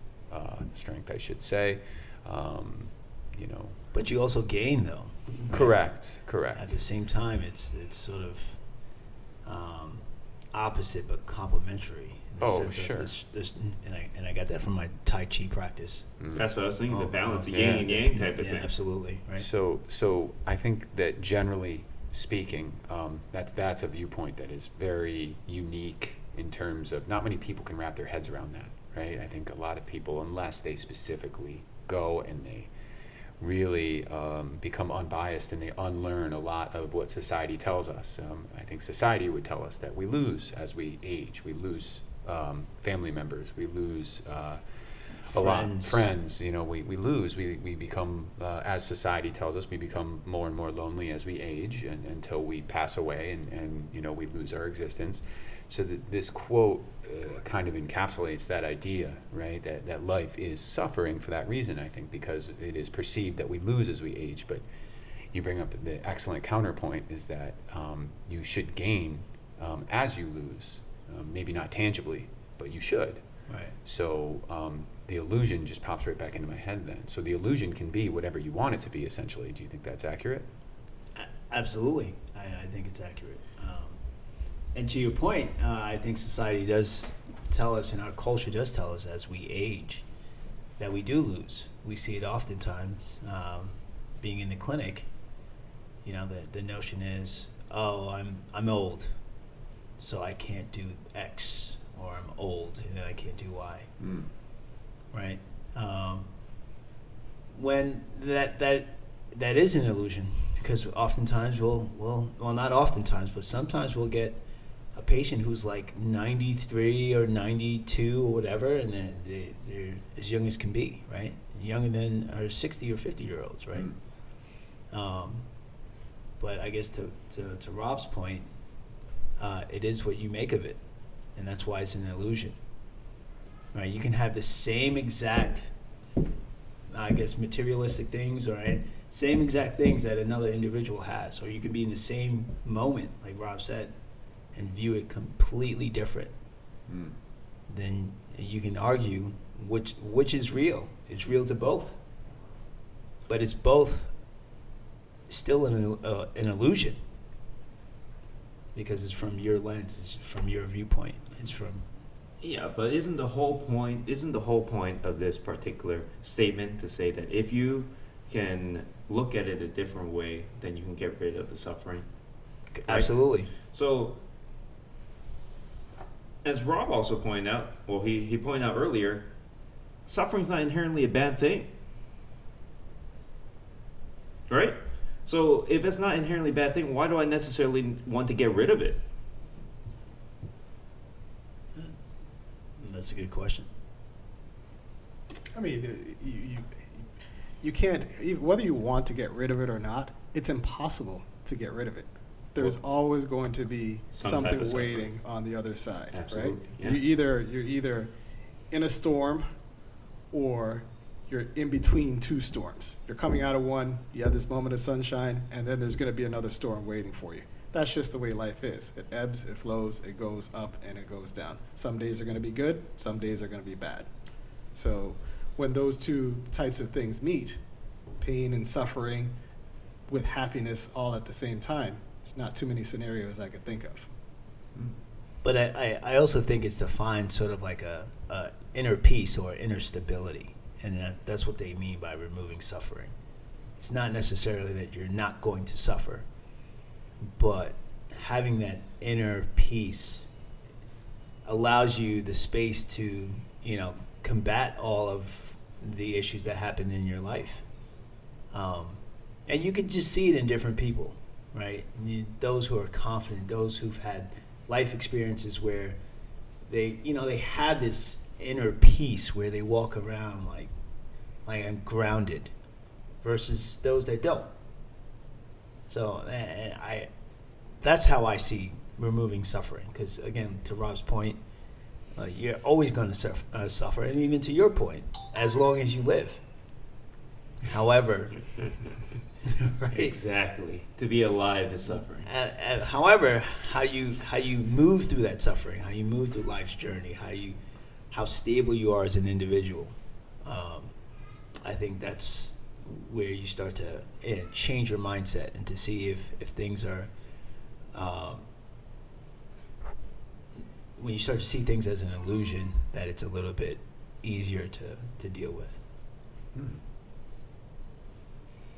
strength, I should say. You know. But you also gain, though. Right? Correct. At the same time, it's sort of opposite but complementary. In the sense sure. Of this, and I got that from my Tai Chi practice. That's what I was thinking. The balance, the yeah. yin and yang type of Yeah, thing. absolutely. Right. So I think that generally speaking, that's a viewpoint that is very unique in terms of not many people can wrap their heads around that, right? I think a lot of people, unless they specifically go and they really become unbiased and they unlearn a lot of what society tells us. I think society would tell us that we lose as we age. We lose family members. We lose a lot friends. You know, we lose. We become, as society tells us, we become more and more lonely as we age and until we pass away and you know, we lose our existence. So this quote kind of encapsulates that idea, right? That life is suffering for that reason, I think, because it is perceived that we lose as we age. But you bring up the excellent counterpoint is that you should gain as you lose. Maybe not tangibly, but you should. Right. So the illusion just pops right back into my head then. So the illusion can be whatever you want it to be, essentially. Do you think that's accurate? Absolutely. I think it's accurate. And to your point, I think society does tell us, and our culture does tell us as we age, that we do lose. We see it oftentimes. Being in the clinic, you know, the notion is, oh, I'm old, so I can't do X, or I'm old and I can't do Y. Right? When that is an illusion, because oftentimes well, not oftentimes, but sometimes we'll get a patient who's like 93 or 92 or whatever, and they're as young as can be, right? Younger than our 60 or 50-year-olds, right? But I guess to Rob's point, it is what you make of it, and that's why it's an illusion, right? You can have the same exact, I guess, materialistic things, or same exact things that another individual has, or you could be in the same moment, like Rob said, and view it completely different. Then you can argue which is real. It's real to both, but it's both still an illusion, because it's from your lens, it's from your viewpoint, it's from. Yeah, but isn't the whole point of this particular statement to say that if you can look at it a different way, then you can get rid of the suffering? Right? Absolutely. So, as Rob also pointed out, well, he pointed out earlier, suffering's not inherently a bad thing. Right? So, if it's not inherently a bad thing, why do I necessarily want to get rid of it? That's a good question. I mean, you can't, whether you want to get rid of it or not, it's impossible to get rid of it. There's always going to be something waiting on the other side, Absolutely, right? yeah. You're either in a storm or you're in between two storms. You're coming out of one, you have this moment of sunshine, and then there's going to be another storm waiting for you. That's just the way life is. It ebbs, it flows, it goes up, and it goes down. Some days are going to be good, some days are going to be bad. So when those two types of things meet, pain and suffering with happiness all at the same time, it's not too many scenarios I could think of. But I also think it's to find sort of like a inner peace or inner stability, and that's what they mean by removing suffering. It's not necessarily that you're not going to suffer, but having that inner peace allows you the space to, combat all of the issues that happen in your life. And you can just see it in different people, right? Those who are confident, those who've had life experiences where they have this inner peace where they walk around like I'm grounded, versus those that don't. So that's how I see removing suffering. Because again, to Rob's point, you're always going to suffer, and even to your point, as long as you live. However, right? Exactly. To be alive is suffering. And however, how you move through that suffering, how you move through life's journey, how stable you are as an individual, I think that's where you start to change your mindset and to see if things are, when you start to see things as an illusion, that it's a little bit easier to deal with.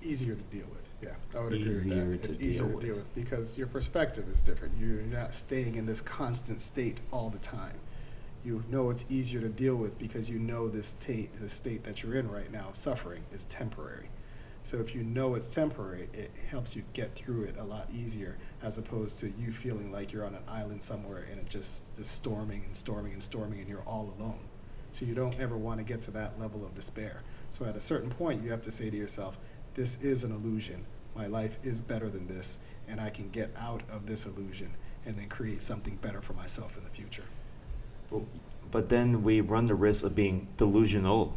Easier to deal with. Yeah, I would agree with Easier that. to It's easier deal to deal with. with because your perspective is different. You're not staying in this constant state all the time. You know it's easier to deal with because you know the state that you're in right now of suffering is temporary. So if you know it's temporary, it helps you get through it a lot easier as opposed to you feeling like you're on an island somewhere and it just is storming and storming and storming and you're all alone. So you don't ever want to get to that level of despair. So at a certain point, you have to say to yourself, this is an illusion. My life is better than this, and I can get out of this illusion and then create something better for myself in the future. But then we run the risk of being delusional.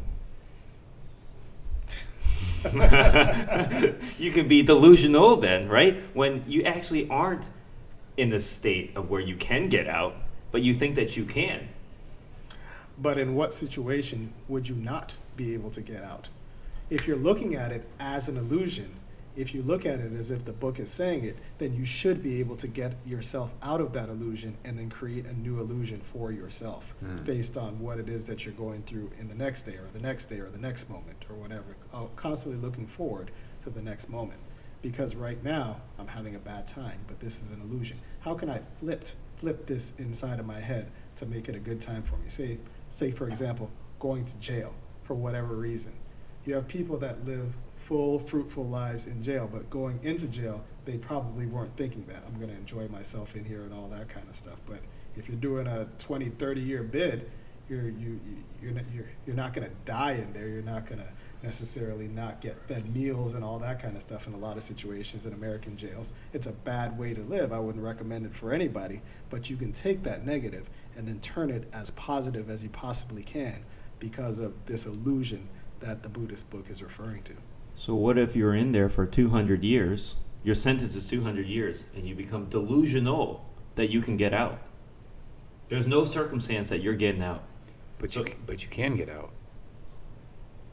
You can be delusional then, right? When you actually aren't in the state of where you can get out, but you think that you can. But in what situation would you not be able to get out? If you're looking at it as an illusion, if you look at it as if the book is saying it, then you should be able to get yourself out of that illusion and then create a new illusion for yourself based on what it is that you're going through in the next day or the next day or the next moment or whatever. Constantly looking forward to the next moment. Because right now, I'm having a bad time, but this is an illusion. How can I flip this inside of my head to make it a good time for me? Say for example, going to jail for whatever reason. You have people that live full, fruitful lives in jail, but going into jail, they probably weren't thinking that. I'm going to enjoy myself in here and all that kind of stuff. But if you're doing a 20, 30-year bid, you're not going to die in there. You're not going to necessarily not get fed meals and all that kind of stuff in a lot of situations in American jails. It's a bad way to live. I wouldn't recommend it for anybody, but you can take that negative and then turn it as positive as you possibly can because of this illusion that the Buddhist book is referring to. So what if you're in there for 200 years, your sentence is 200 years, and you become delusional that you can get out? There's no circumstance that you're getting out. But you can get out.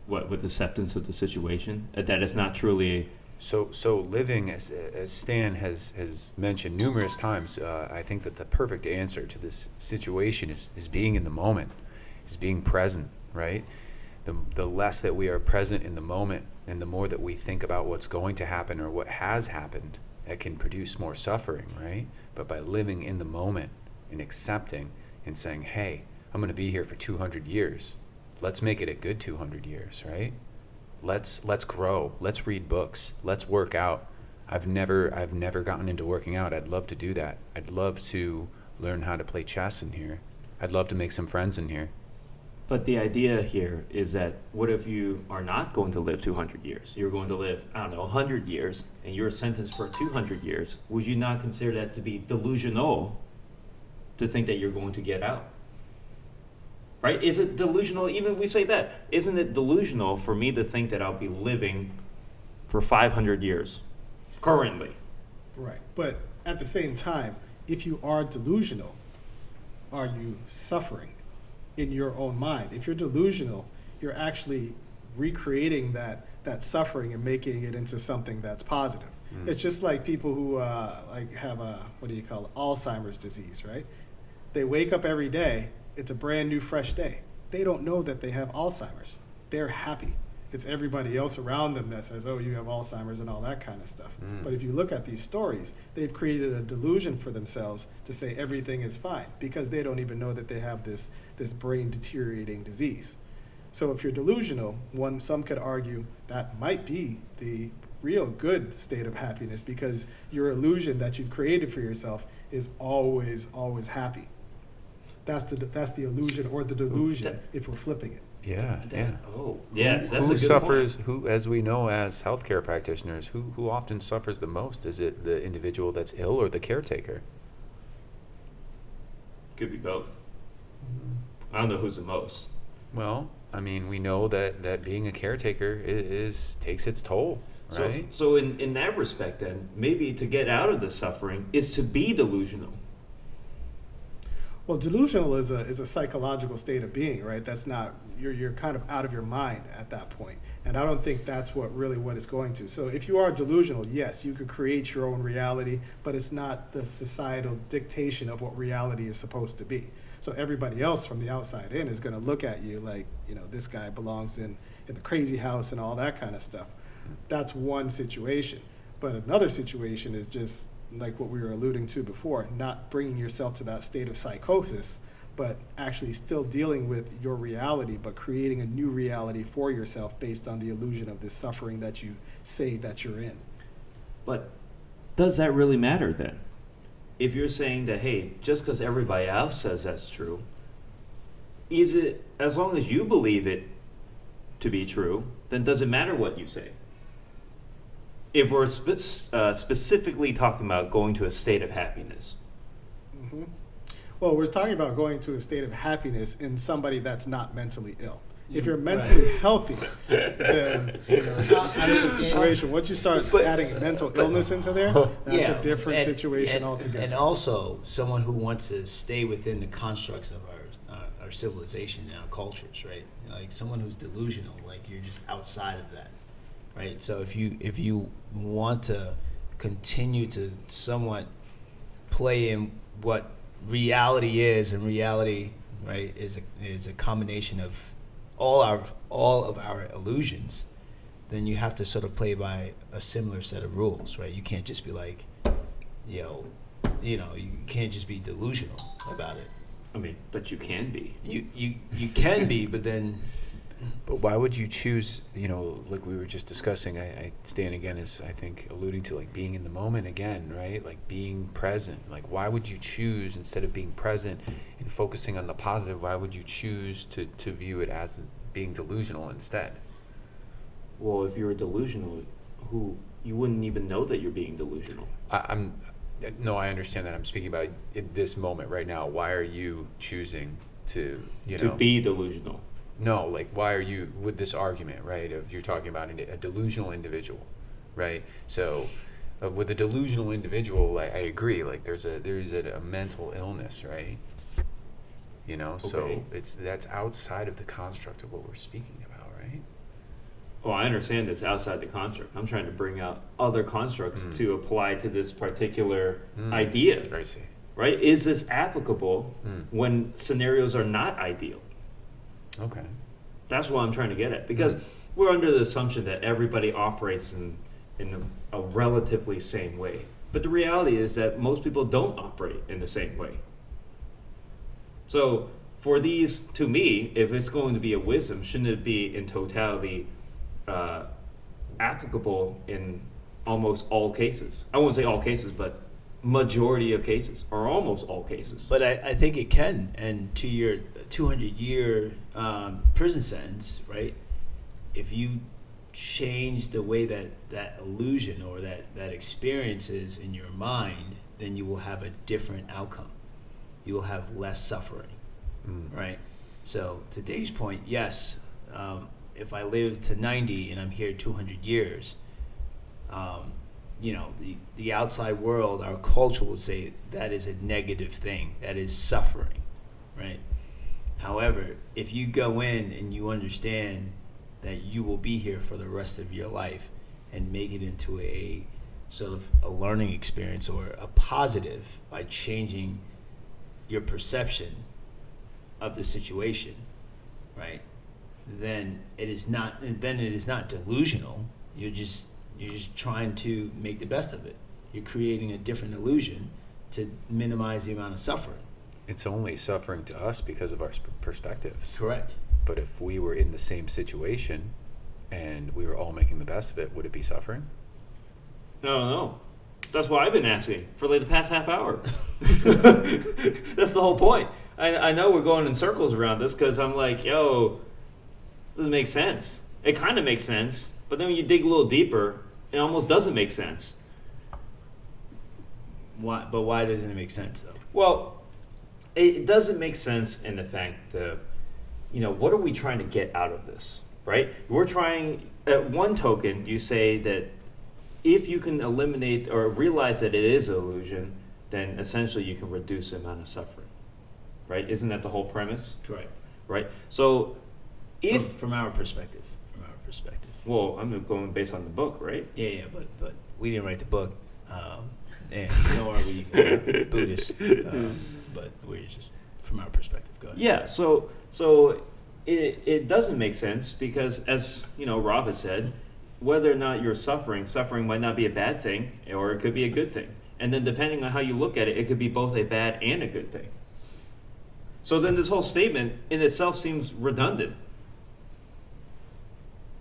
What, with acceptance of the situation? That is not truly So living, as Stan has mentioned numerous times, I think that the perfect answer to this situation is being in the moment, is being present, right? The less that we are present in the moment and the more that we think about what's going to happen or what has happened, that can produce more suffering, right? But by living in the moment and accepting and saying, hey, I'm going to be here for 200 years. Let's make it a good 200 years, right? Let's grow. Let's read books. Let's work out. I've never gotten into working out. I'd love to do that. I'd love to learn how to play chess in here. I'd love to make some friends in here. But the idea here is that what if you are not going to live 200 years? You're going to live, 100 years, and you're sentenced for 200 years. Would you not consider that to be delusional to think that you're going to get out? Right? Is it delusional? Even we say that. Isn't it delusional for me to think that I'll be living for 500 years currently? Right. But at the same time, if you are delusional, are you suffering in your own mind? If you're delusional, you're actually recreating that suffering and making it into something that's positive. It's just like people who have Alzheimer's disease, right? They wake up every day. It's a brand new, fresh day. They don't know that they have Alzheimer's. They're happy. It's everybody else around them that says, oh, you have Alzheimer's and all that kind of stuff. But if you look at these stories, they've created a delusion for themselves to say everything is fine because they don't even know that they have this brain deteriorating disease. So if you're delusional, some could argue that might be the real good state of happiness because your illusion that you've created for yourself is always, always happy. That's the illusion or the delusion if we're flipping it. Yeah. Oh, yes, that's who a good suffers? point. Who, as we know as healthcare practitioners, who often suffers the most? Is it the individual that's ill or the caretaker? Could be both. I don't know who's the most. Well, I mean, we know that being a caretaker takes its toll, right? So in that respect, then maybe to get out of the suffering is to be delusional. Well, delusional is a psychological state of being, right? That's not, you're kind of out of your mind at that point. And I don't think that's what it's going to. So if you are delusional, yes, you could create your own reality, but it's not the societal dictation of what reality is supposed to be. So everybody else from the outside in is going to look at you like, this guy belongs in the crazy house and all that kind of stuff. That's one situation. But another situation is just like what we were alluding to before, not bringing yourself to that state of psychosis, but actually still dealing with your reality, but creating a new reality for yourself based on the illusion of this suffering that you say that you're in. But does that really matter then? If you're saying that, hey, just because everybody else says that's true, is it, as long as you believe it to be true, then does it matter what you say? If we're specifically talking about going to a state of happiness. Mm-hmm. Well, we're talking about going to a state of happiness in somebody that's not mentally ill. If you're mentally healthy, then it's a different situation. Once you start adding mental illness into there, that's a different situation altogether. And also, someone who wants to stay within the constructs of our civilization and our cultures, right? Like someone who's delusional, like you're just outside of that, right? So if you want to continue to somewhat play in what reality is, and reality, right, is a combination of all of our illusions, then you have to sort of play by a similar set of rules, right? You can't just be like, you can't just be delusional about it. I mean, but you can be. You can be, but then. But why would you choose, like we were just discussing, I Stan again is, I think, alluding to like being in the moment again, right? Like being present. Like why would you choose, instead of being present and focusing on the positive, why would you choose to view it as being delusional instead? Well, if you were delusional, you wouldn't even know that you're being delusional. No, I understand that. I'm speaking about in this moment right now. Why are you choosing to be delusional? No, like why are you with this argument, right? Of you're talking about a delusional individual, right? So, with a delusional individual, I agree. Like there's a mental illness, right? So that's outside of the construct of what we're speaking about, right? Oh, I understand it's outside the construct. I'm trying to bring out other constructs to apply to this particular idea. I see. Right? Is this applicable when scenarios are not ideal? Okay. That's what I'm trying to get at. Because we're under the assumption that everybody operates in a relatively same way. But the reality is that most people don't operate in the same way. So for these, to me, if it's going to be a wisdom, shouldn't it be in totality applicable in almost all cases? I won't say all cases, but majority of cases, or almost all cases. But I think it can, and to your 200-year prison sentence, right? If you change the way that illusion or that experience is in your mind, then you will have a different outcome. You will have less suffering, right? So to Dave's point, yes, if I live to 90 and I'm here 200 years, the outside world, our culture will say that is a negative thing, that is suffering, right? However, if you go in and you understand that you will be here for the rest of your life and make it into a sort of a learning experience or a positive by changing your perception of the situation, right? Then it is not delusional. You're just trying to make the best of it. You're creating a different illusion to minimize the amount of suffering. It's only suffering to us because of our perspectives. Correct. But if we were in the same situation and we were all making the best of it, would it be suffering? I don't know. That's what I've been asking for like the past half hour. That's the whole point. I know we're going in circles around this because I'm like, doesn't make sense. It kind of makes sense, but then when you dig a little deeper, it almost doesn't make sense. Why? But why doesn't it make sense though? Well, it doesn't make sense in the fact that, what are we trying to get out of this, right? We're trying, at one token, you say that if you can eliminate or realize that it is an illusion, then essentially you can reduce the amount of suffering, right? Isn't that the whole premise, Correct. right? So if, From our perspective. well, I'm going based on the book, right? Yeah, but we didn't write the book, and nor are we Buddhist, but we're just from our perspective. Go ahead. Yeah, so it doesn't make sense because, as you know, Rob has said, whether or not you're suffering might not be a bad thing, or it could be a good thing. And then depending on how you look at it, it could be both a bad and a good thing. So then this whole statement in itself seems redundant.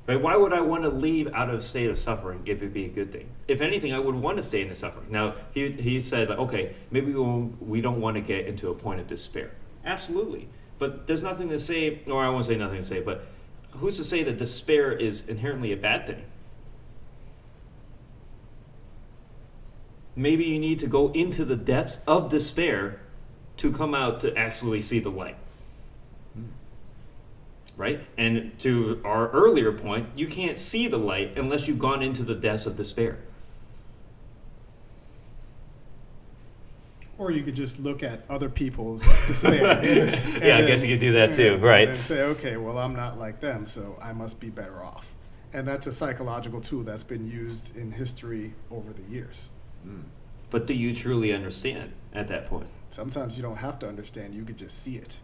Right? Why would I want to leave out of a state of suffering if it'd be a good thing? If anything, I would want to stay in the suffering. Now, he said, like, okay, maybe we don't want to get into a point of despair. Absolutely. But there's nothing to say, or I won't say nothing to say, but who's to say that despair is inherently a bad thing? Maybe you need to go into the depths of despair to come out to actually see the light. Right? And to our earlier point, you can't see the light unless you've gone into the depths of despair. Or you could just look at other people's despair. Yeah, I guess you could do that too, right? And say, okay, well, I'm not like them, so I must be better off. And that's a psychological tool that's been used in history over the years. But do you truly understand at that point? Sometimes you don't have to understand; you could just see it.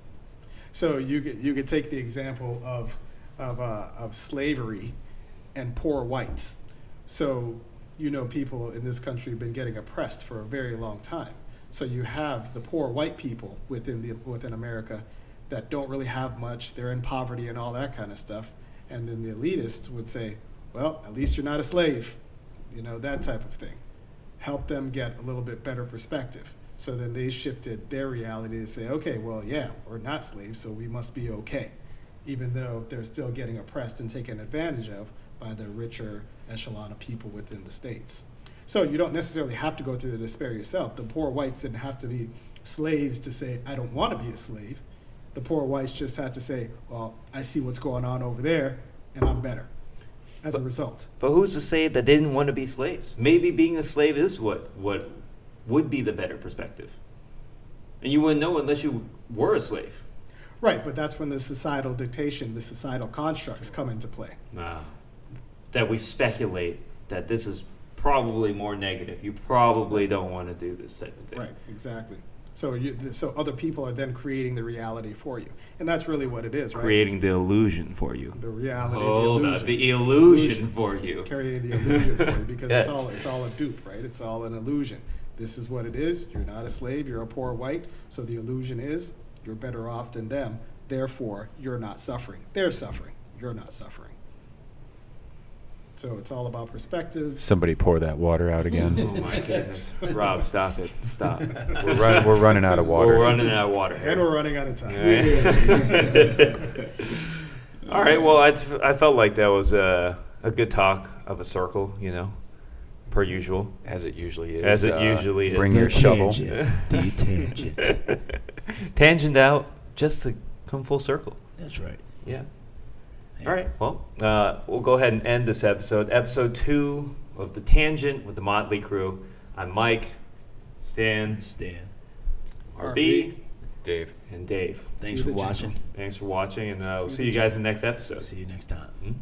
So you could take the example of slavery and poor whites. So people in this country have been getting oppressed for a very long time. So you have the poor white people within America that don't really have much. They're in poverty and all that kind of stuff. And then the elitists would say, well, at least you're not a slave, that type of thing. Help them get a little bit better perspective. So then they shifted their reality to say, okay, well, yeah, we're not slaves, so we must be okay, even though they're still getting oppressed and taken advantage of by the richer echelon of people within the states. So you don't necessarily have to go through the despair yourself. The poor whites didn't have to be slaves to say, I don't want to be a slave. The poor whites just had to say, well, I see what's going on over there, and I'm better as a result. But who's to say that they didn't want to be slaves? Maybe being a slave is what would be the better perspective. And you wouldn't know unless you were a slave. Right, but that's when the societal dictation, the societal constructs come into play. That we speculate that this is probably more negative. You probably don't want to do this type of thing. Right, exactly. So other people are then creating the reality for you. And that's really what it is, right? Creating the illusion for you. The reality, the illusion for you. Creating the illusion for you because Yes. it's all a dupe, right? It's all an illusion. This is what it is. You're not a slave. You're a poor white. So the illusion is you're better off than them. Therefore, you're not suffering. They're suffering. You're not suffering. So it's all about perspective. Somebody pour that water out again. Oh my goodness. Rob, stop it. Stop. We're running out of water. We're running out of water. And we're running out of time. All right. Well, I felt like that was a good talk of a circle, per usual. As it usually is. As it usually is. Bring your shovel. The tangent. Tangent out just to come full circle. That's right. Yeah. All right. Well, we'll go ahead and end this episode. Episode 2 of The Tangent with the Motley Crew. I'm Mike, Stan, RB, Dave. and Dave. Thanks for watching. Thanks for watching, and we'll see you guys in the next episode. See you next time. Hmm?